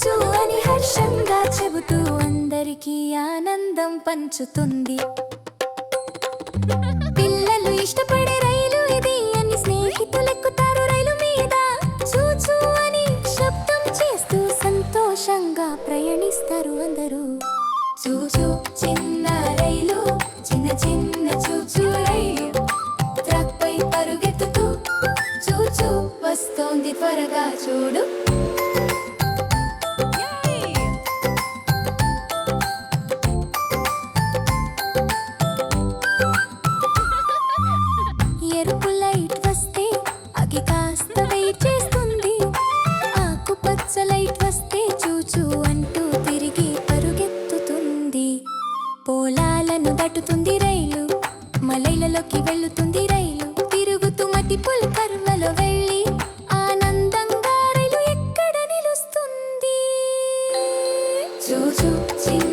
చూచూ అని హర్షంగా చెబుతూ అందరికీ ఆనందం పంచుతుంది. పిల్లలు ఇష్టపడే రైలు ఇది అని స్నేహితులు ఎక్కుతారు రైలు మీద. చూచూ అని శబ్దం చేస్తూ సంతోషంగా ప్రయాణిస్తారు అందరూ. చూచూ చిన్న రైలు, చిన్న చిన్న చూచూ రైలు, ట్రాక్ పై పరుగెత్తుతూ చూచూ వస్తోంది త్వరగా చూడు. ఎరుపు లైట్ వస్తే అగి కాస్త వెయిట్ చేస్తుంది. ఆకుపచ్చ లైట్ వస్తే చూచూ అంటూ తిరిగి పరుగెత్తుతుంది. పొలాలను దాటుతుంది రైలు, మలైలలోకి వెళ్తుంది రైలు. తిరుగుతూ మట్టి పుల్కర్వలో వెళ్ళి ఆనందంగా రైలు ఎక్కడ నిలుస్తుంది. చూచూ చిన్న